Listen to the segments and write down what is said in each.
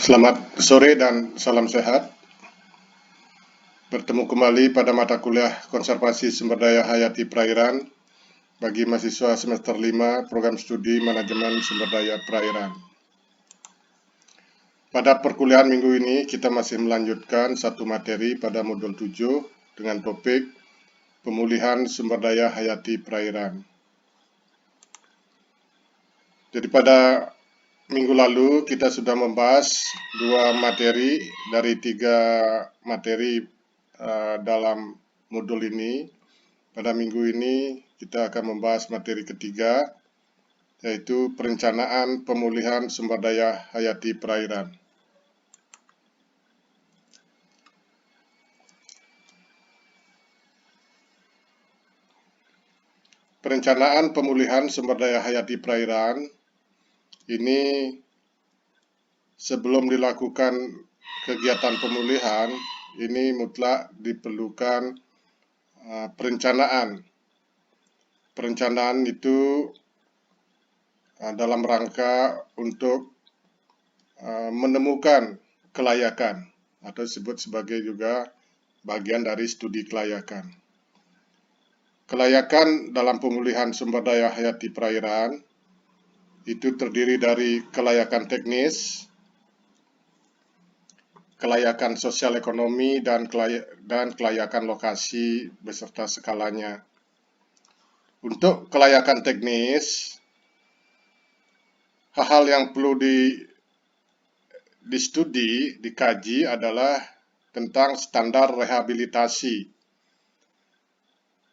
Selamat sore dan salam sehat. Bertemu kembali pada mata kuliah Konservasi Sumber Daya Hayati Perairan bagi mahasiswa semester 5 Program Studi Manajemen Sumber Daya Perairan. Pada perkuliahan minggu ini kita masih melanjutkan satu materi pada modul 7 dengan topik Pemulihan Sumber Daya Hayati Perairan. Jadi pada minggu lalu kita sudah membahas dua materi dari tiga materi dalam modul ini. Pada minggu ini kita akan membahas materi ketiga, yaitu perencanaan pemulihan sumber daya hayati perairan. Perencanaan pemulihan sumber daya hayati perairan ini sebelum dilakukan kegiatan pemulihan, ini mutlak diperlukan perencanaan. Perencanaan itu dalam rangka untuk menemukan kelayakan atau disebut sebagai juga bagian dari studi kelayakan. Kelayakan dalam pemulihan sumber daya hayati perairan itu terdiri dari kelayakan teknis, kelayakan sosial ekonomi, dan kelayakan lokasi beserta skalanya. Untuk kelayakan teknis, hal-hal yang perlu distudi, dikaji adalah tentang standar rehabilitasi.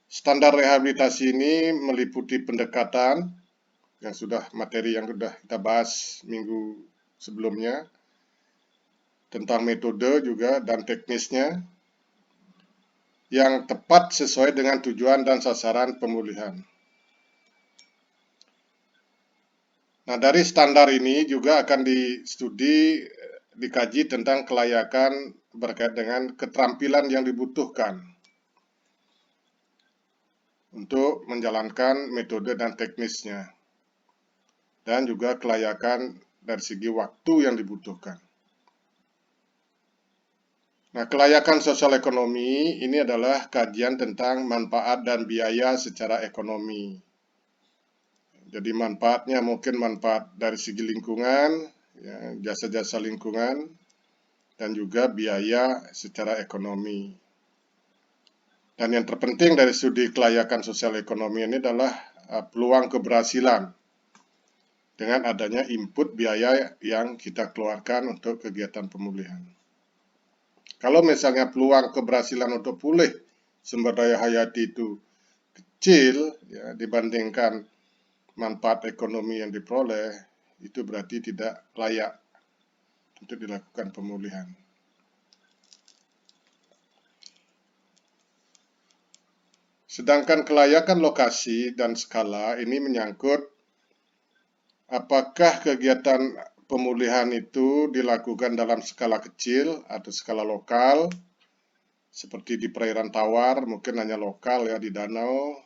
Standar rehabilitasi ini meliputi pendekatan materi yang sudah kita bahas minggu sebelumnya, tentang metode juga dan teknisnya yang tepat sesuai dengan tujuan dan sasaran pemulihan. Nah, dari standar ini juga akan dikaji tentang kelayakan berkait dengan keterampilan yang dibutuhkan untuk menjalankan metode dan teknisnya, dan juga kelayakan dari segi waktu yang dibutuhkan. Nah, kelayakan sosial ekonomi ini adalah kajian tentang manfaat dan biaya secara ekonomi. Jadi manfaatnya mungkin manfaat dari segi lingkungan, jasa-jasa lingkungan, dan juga biaya secara ekonomi. Dan yang terpenting dari studi kelayakan sosial ekonomi ini adalah peluang keberhasilan dengan adanya input biaya yang kita keluarkan untuk kegiatan pemulihan. Kalau misalnya peluang keberhasilan untuk pulih sumber daya hayati itu kecil dibandingkan manfaat ekonomi yang diperoleh, itu berarti tidak layak untuk dilakukan pemulihan. Sedangkan kelayakan lokasi dan skala ini menyangkut apakah kegiatan pemulihan itu dilakukan dalam skala kecil atau skala lokal, seperti di perairan tawar, mungkin hanya lokal di danau,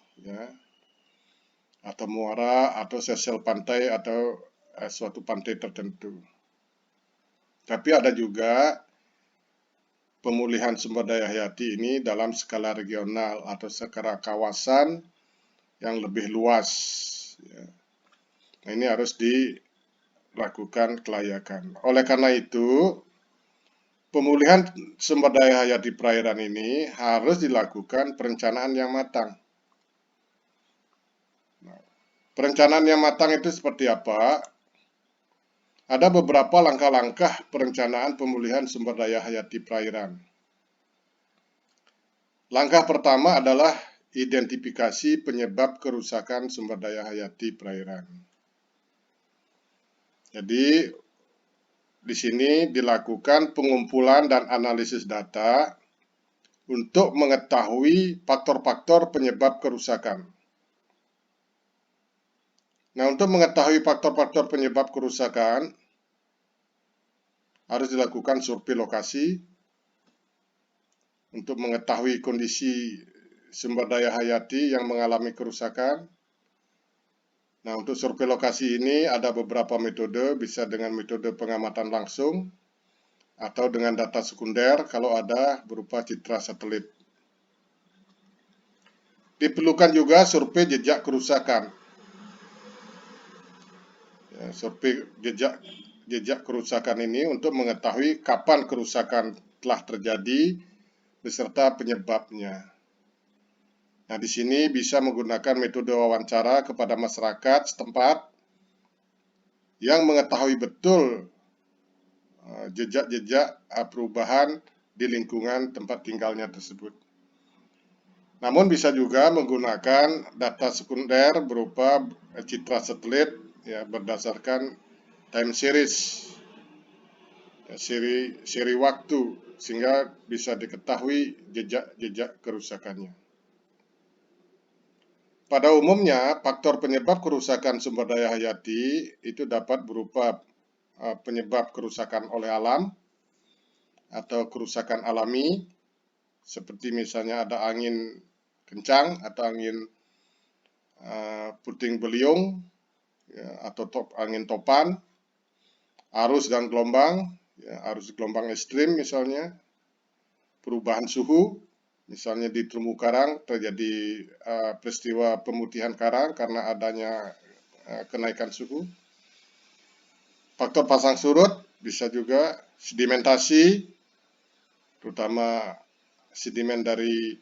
atau muara, atau sel pantai, atau suatu pantai tertentu. Tapi ada juga pemulihan sumber daya hayati ini dalam skala regional atau skala kawasan yang lebih luas. Nah, ini harus dilakukan kelayakan. Oleh karena itu, pemulihan sumber daya hayati perairan ini harus dilakukan perencanaan yang matang. Nah, perencanaan yang matang itu seperti apa? Ada beberapa langkah-langkah perencanaan pemulihan sumber daya hayati perairan. Langkah pertama adalah identifikasi penyebab kerusakan sumber daya hayati perairan. Jadi, di sini dilakukan pengumpulan dan analisis data untuk mengetahui faktor-faktor penyebab kerusakan. Nah, untuk mengetahui faktor-faktor penyebab kerusakan, harus dilakukan survei lokasi untuk mengetahui kondisi sumber daya hayati yang mengalami kerusakan. Nah, untuk survei lokasi ini ada beberapa metode, bisa dengan metode pengamatan langsung, atau dengan data sekunder kalau ada berupa citra satelit. Diperlukan juga survei jejak kerusakan. Survei jejak kerusakan ini untuk mengetahui kapan kerusakan telah terjadi beserta penyebabnya. Nah, di sini bisa menggunakan metode wawancara kepada masyarakat setempat yang mengetahui betul jejak-jejak perubahan di lingkungan tempat tinggalnya tersebut. Namun bisa juga menggunakan data sekunder berupa citra satelit ya, berdasarkan time series, ya, seri waktu, sehingga bisa diketahui jejak-jejak kerusakannya. Pada umumnya, faktor penyebab kerusakan sumber daya hayati itu dapat berupa penyebab kerusakan oleh alam atau kerusakan alami, seperti misalnya ada angin kencang atau angin puting beliung, ya, atau angin topan, arus dan gelombang, ya, arus gelombang ekstrim misalnya, perubahan suhu, misalnya di terumbu karang terjadi peristiwa pemutihan karang karena adanya kenaikan suhu. Faktor pasang surut bisa juga sedimentasi, terutama sedimen dari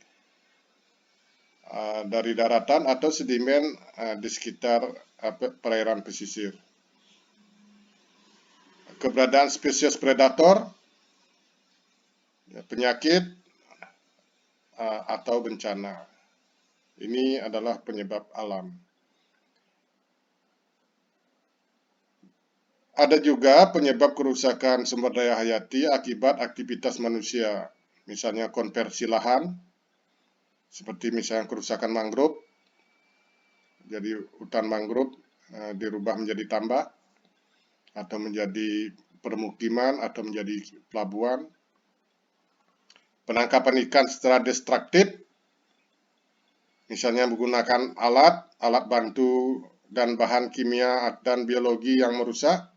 daratan atau sedimen di sekitar perairan pesisir. Keberadaan spesies predator, penyakit, atau bencana. Ini adalah penyebab alam. Ada juga penyebab kerusakan sumber daya hayati akibat aktivitas manusia, misalnya konversi lahan, seperti misalnya kerusakan mangrove, jadi hutan mangrove dirubah menjadi tambak, atau menjadi permukiman, atau menjadi pelabuhan. Penangkapan ikan secara destruktif, misalnya menggunakan alat bantu dan bahan kimia dan biologi yang merusak.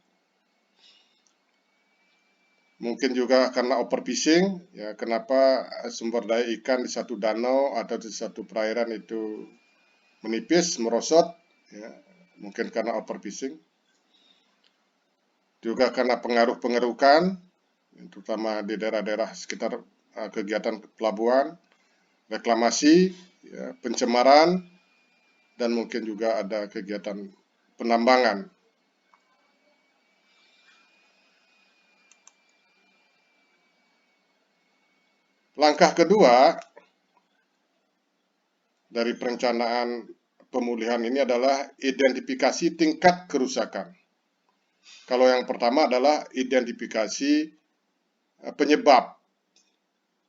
Mungkin juga karena overfishing, ya, kenapa sumber daya ikan di satu danau atau di satu perairan itu menipis, merosot, ya, mungkin karena overfishing. Juga karena pengaruh pengerukan, terutama di daerah-daerah sekitar kegiatan pelabuhan, reklamasi, ya, pencemaran, dan mungkin juga ada kegiatan penambangan. Langkah kedua dari perencanaan pemulihan ini adalah identifikasi tingkat kerusakan. Kalau yang pertama adalah identifikasi penyebab.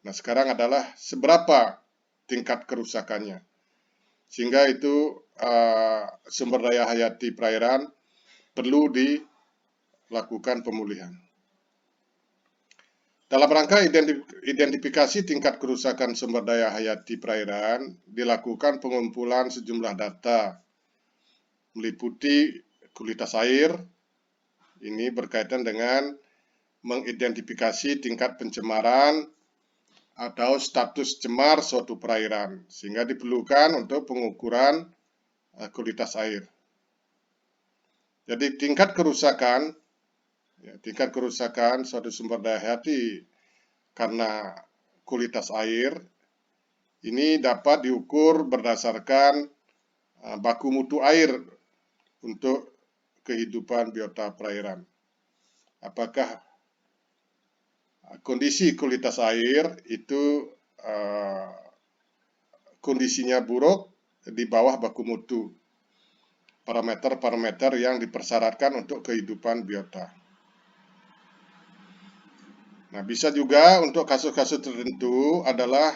Nah, sekarang adalah seberapa tingkat kerusakannya. Sehingga itu sumber daya hayati perairan perlu dilakukan pemulihan. Dalam rangka identifikasi tingkat kerusakan sumber daya hayati perairan, dilakukan pengumpulan sejumlah data meliputi kualitas air. Ini berkaitan dengan mengidentifikasi tingkat pencemaran atau status cemar suatu perairan, sehingga diperlukan untuk pengukuran kualitas air. Jadi tingkat kerusakan suatu sumber daya hayati karena kualitas air ini dapat diukur berdasarkan baku mutu air untuk kehidupan biota perairan. Apakah kondisi kualitas air itu kondisinya buruk di bawah baku mutu, parameter-parameter yang dipersyaratkan untuk kehidupan biota. Nah, bisa juga untuk kasus-kasus tertentu adalah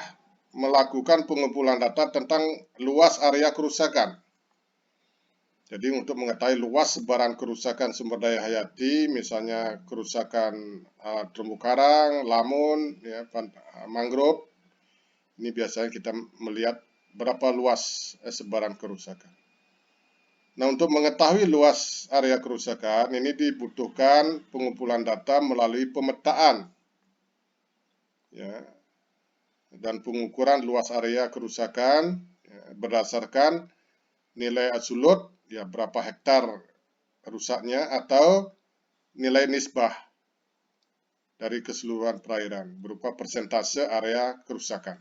melakukan pengumpulan data tentang luas area kerusakan. Jadi untuk mengetahui luas sebaran kerusakan sumber daya hayati, misalnya kerusakan terumbu karang, lamun, ya, mangrove, ini biasanya kita melihat berapa luas sebaran kerusakan. Nah, untuk mengetahui luas area kerusakan, ini dibutuhkan pengumpulan data melalui pemetaan ya, dan pengukuran luas area kerusakan ya, berdasarkan nilai absolut, ya berapa hektar rusaknya, atau nilai nisbah dari keseluruhan perairan berupa persentase area kerusakan.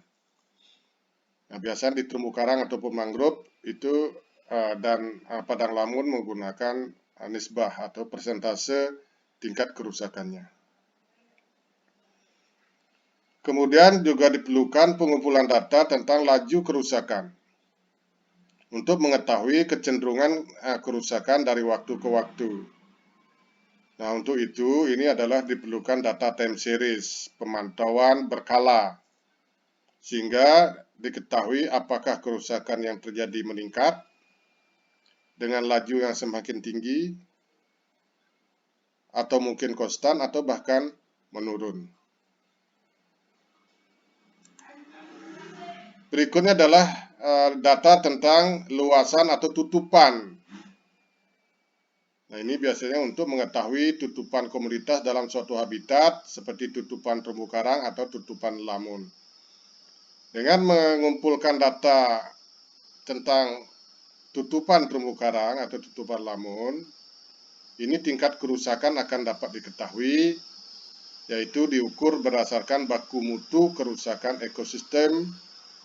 Nah, biasanya di terumbu karang ataupun mangrove itu dan padang lamun menggunakan nisbah atau persentase tingkat kerusakannya. Kemudian juga diperlukan pengumpulan data tentang laju kerusakan untuk mengetahui kecenderungan kerusakan dari waktu ke waktu. Nah, untuk itu ini adalah diperlukan data time series, pemantauan berkala, sehingga diketahui apakah kerusakan yang terjadi meningkat dengan laju yang semakin tinggi, atau mungkin konstan, atau bahkan menurun. Berikutnya adalah data tentang luasan atau tutupan. Nah, ini biasanya untuk mengetahui tutupan komoditas dalam suatu habitat seperti tutupan terumbu karang atau tutupan lamun. Dengan mengumpulkan data tentang tutupan terumbu karang atau tutupan lamun, ini tingkat kerusakan akan dapat diketahui, yaitu diukur berdasarkan baku mutu kerusakan ekosistem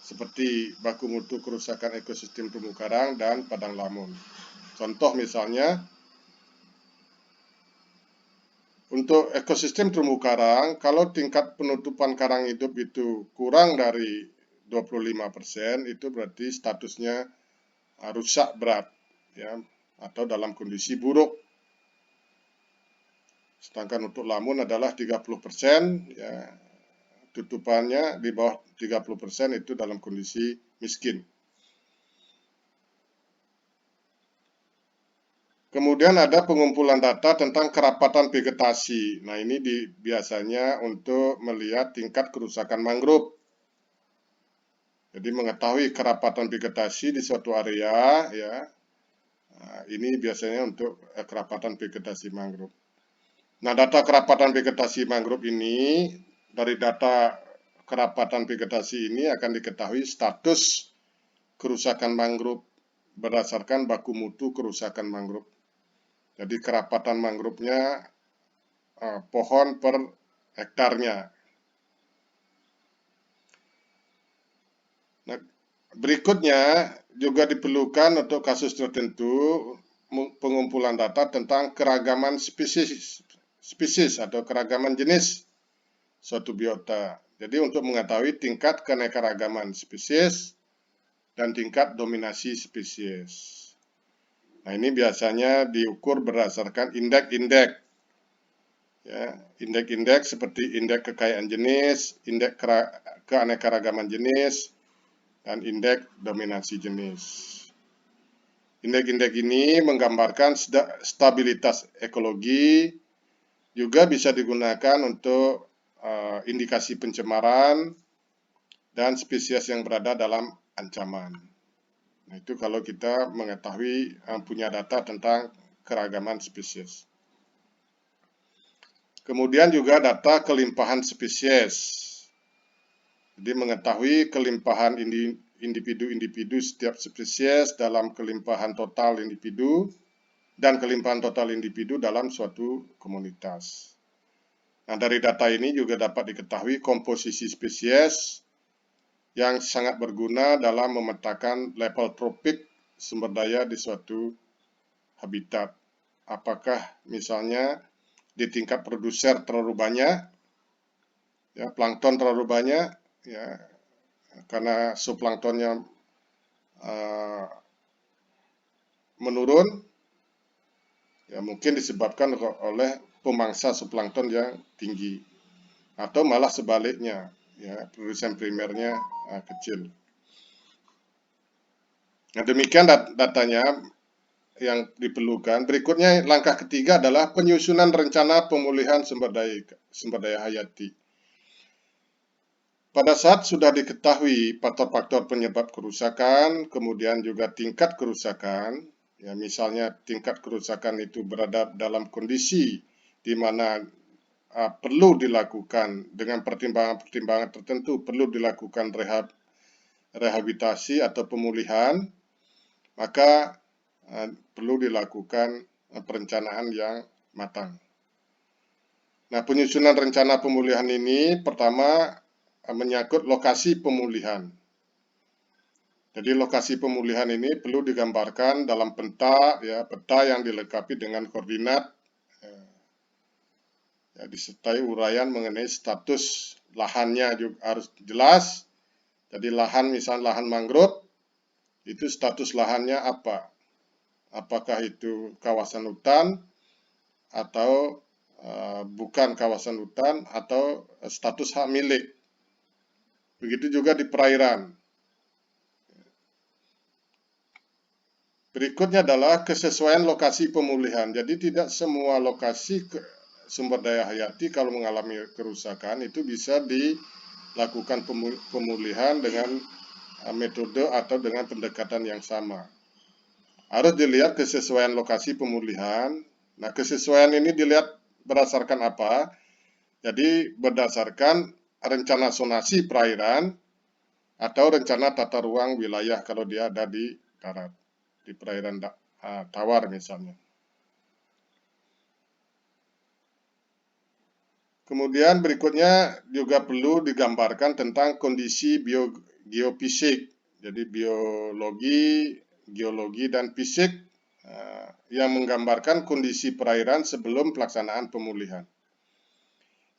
seperti baku mutu kerusakan ekosistem terumbu karang dan padang lamun. Contoh misalnya, untuk ekosistem terumbu karang, kalau tingkat penutupan karang hidup itu kurang dari 25%, itu berarti statusnya rusak berat, ya, atau dalam kondisi buruk. Sedangkan untuk lamun adalah 30%, ya, tutupannya di bawah 30% itu dalam kondisi miskin. Kemudian ada pengumpulan data tentang kerapatan vegetasi. Nah, ini biasanya untuk melihat tingkat kerusakan mangrove. Jadi mengetahui kerapatan vegetasi di suatu area, ya. Nah, ini biasanya untuk kerapatan vegetasi mangrove. Nah, data kerapatan vegetasi mangrove ini, dari data kerapatan vegetasi ini akan diketahui status kerusakan mangrove berdasarkan baku mutu kerusakan mangrove. Jadi kerapatan mangrove-nya pohon per hektarnya. Nah, berikutnya juga diperlukan untuk kasus tertentu pengumpulan data tentang keragaman spesies atau keragaman jenis suatu biota. Jadi untuk mengetahui tingkat keanekaragaman spesies dan tingkat dominasi spesies. Nah, ini biasanya diukur berdasarkan indeks-indeks. Ya, indeks-indeks seperti indeks kekayaan jenis, indeks keanekaragaman jenis, dan indeks dominasi jenis. Indeks-indeks ini menggambarkan stabilitas ekologi, juga bisa digunakan untuk indikasi pencemaran dan spesies yang berada dalam ancaman. Nah, itu kalau kita mengetahui punya data tentang keragaman spesies. Kemudian juga data kelimpahan spesies. Jadi mengetahui kelimpahan individu-individu setiap spesies dalam kelimpahan total individu dan kelimpahan total individu dalam suatu komunitas. Nah, dari data ini juga dapat diketahui komposisi spesies yang sangat berguna dalam memetakan level tropik sumber daya di suatu habitat. Apakah misalnya di tingkat produser terlalu banyak, ya, plankton terlalu banyak, ya, karena zooplanktonnya menurun, ya mungkin disebabkan oleh pemangsa zooplankton yang tinggi, atau malah sebaliknya, ya, produsen primernya kecil. Nah, demikian datanya yang diperlukan. Berikutnya, langkah ketiga adalah penyusunan rencana pemulihan sumber daya hayati. Pada saat sudah diketahui faktor-faktor penyebab kerusakan, kemudian juga tingkat kerusakan, ya misalnya tingkat kerusakan itu berada dalam kondisi di mana perlu dilakukan dengan pertimbangan-pertimbangan tertentu, perlu dilakukan rehabilitasi atau pemulihan, maka perlu dilakukan perencanaan yang matang. Nah, penyusunan rencana pemulihan ini pertama menyangkut lokasi pemulihan. Jadi lokasi pemulihan ini perlu digambarkan dalam peta, ya, peta yang dilengkapi dengan koordinat, ya, disertai uraian mengenai status lahannya juga harus jelas. Jadi lahan, misalnya lahan mangrove, itu status lahannya apa? Apakah itu kawasan hutan atau bukan kawasan hutan atau status hak milik. Begitu juga di perairan. Berikutnya adalah kesesuaian lokasi pemulihan. Jadi tidak semua lokasi sumber daya hayati kalau mengalami kerusakan itu bisa dilakukan pemulihan dengan metode atau dengan pendekatan yang sama. Harus dilihat kesesuaian lokasi pemulihan. Nah, kesesuaian ini dilihat berdasarkan apa? Jadi berdasarkan rencana zonasi perairan atau rencana tata ruang wilayah kalau dia ada di darat, di perairan tawar misalnya. Kemudian berikutnya juga perlu digambarkan tentang kondisi geofisik, jadi biologi, geologi, dan fisik yang menggambarkan kondisi perairan sebelum pelaksanaan pemulihan.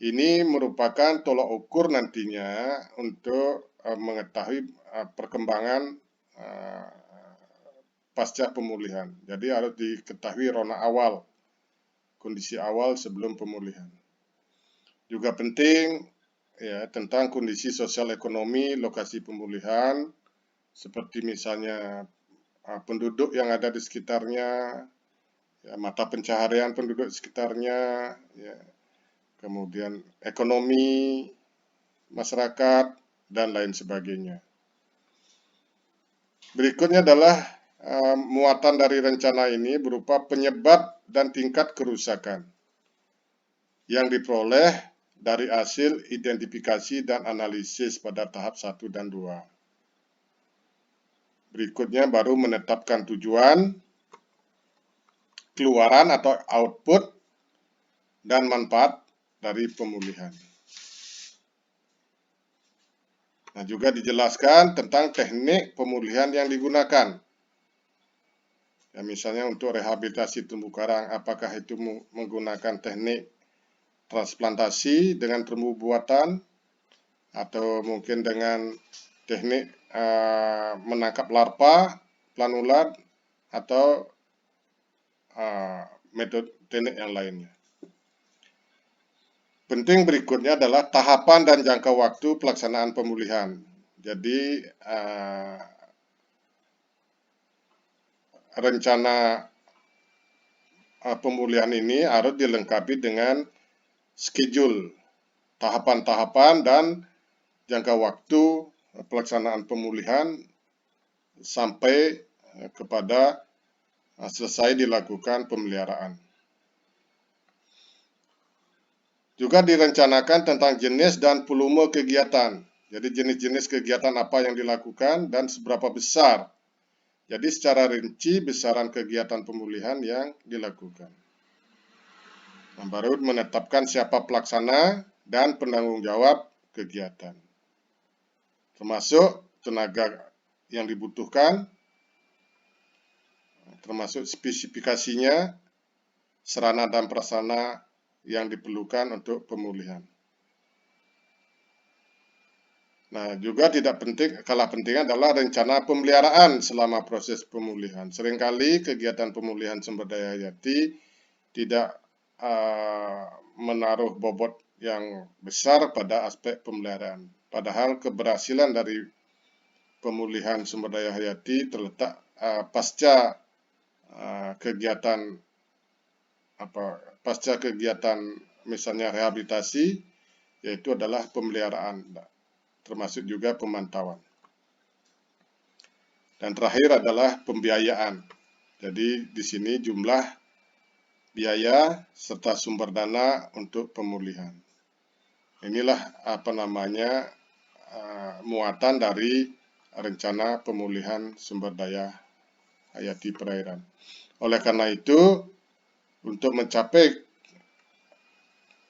Ini merupakan tolak ukur nantinya untuk mengetahui perkembangan pasca pemulihan. Jadi harus diketahui rona awal, kondisi awal sebelum pemulihan. Juga penting ya tentang kondisi sosial ekonomi lokasi pemulihan, seperti misalnya penduduk yang ada di sekitarnya, ya, mata pencaharian penduduk di sekitarnya, ya, kemudian ekonomi masyarakat, dan lain sebagainya. Berikutnya adalah muatan dari rencana ini berupa penyebab dan tingkat kerusakan yang diperoleh dari hasil identifikasi dan analisis pada tahap 1 dan 2. Berikutnya baru menetapkan tujuan, keluaran atau output, dan manfaat dari pemulihan. Nah, juga dijelaskan tentang teknik pemulihan yang digunakan. Ya, misalnya untuk rehabilitasi terumbu karang, apakah itu menggunakan teknik transplantasi dengan terumbu buatan, atau mungkin dengan teknik menangkap larva, planulat, atau metode teknik yang lainnya. Penting berikutnya adalah tahapan dan jangka waktu pelaksanaan pemulihan. Jadi rencana pemulihan ini harus dilengkapi dengan schedule, tahapan-tahapan dan jangka waktu pelaksanaan pemulihan sampai kepada selesai dilakukan pemeliharaan. Juga direncanakan tentang jenis dan volume kegiatan. Jadi jenis-jenis kegiatan apa yang dilakukan dan seberapa besar. Jadi secara rinci besaran kegiatan pemulihan yang dilakukan. Nah, baru menetapkan siapa pelaksana dan penanggung jawab kegiatan. Termasuk tenaga yang dibutuhkan, termasuk spesifikasinya, sarana dan prasarana yang diperlukan untuk pemulihan. Nah, juga tidak kalah penting adalah rencana pemeliharaan selama proses pemulihan. Seringkali kegiatan pemulihan sumber daya hayati tidak menaruh bobot yang besar pada aspek pemeliharaan. Padahal keberhasilan dari pemulihan sumber daya hayati terletak pasca kegiatan misalnya rehabilitasi, yaitu adalah pemeliharaan, termasuk juga pemantauan. Dan terakhir adalah pembiayaan. Jadi di sini jumlah biaya, serta sumber dana untuk pemulihan. Inilah muatan dari rencana pemulihan sumber daya hayati perairan. Oleh karena itu, untuk mencapai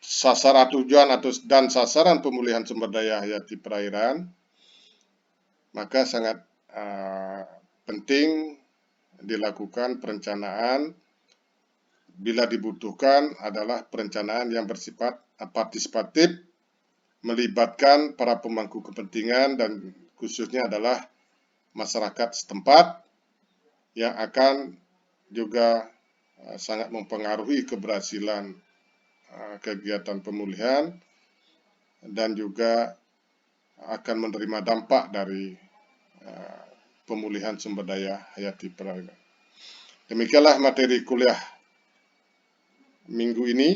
sasaran tujuan dan sasaran pemulihan sumber daya hayati perairan, maka sangat penting dilakukan perencanaan. Bila dibutuhkan adalah perencanaan yang bersifat partisipatif, melibatkan para pemangku kepentingan dan khususnya adalah masyarakat setempat yang akan juga sangat mempengaruhi keberhasilan kegiatan pemulihan dan juga akan menerima dampak dari pemulihan sumber daya hayati perairan. Demikianlah materi kuliah minggu ini.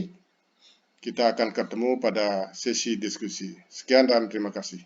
Kita akan ketemu pada sesi diskusi. Sekian dan terima kasih.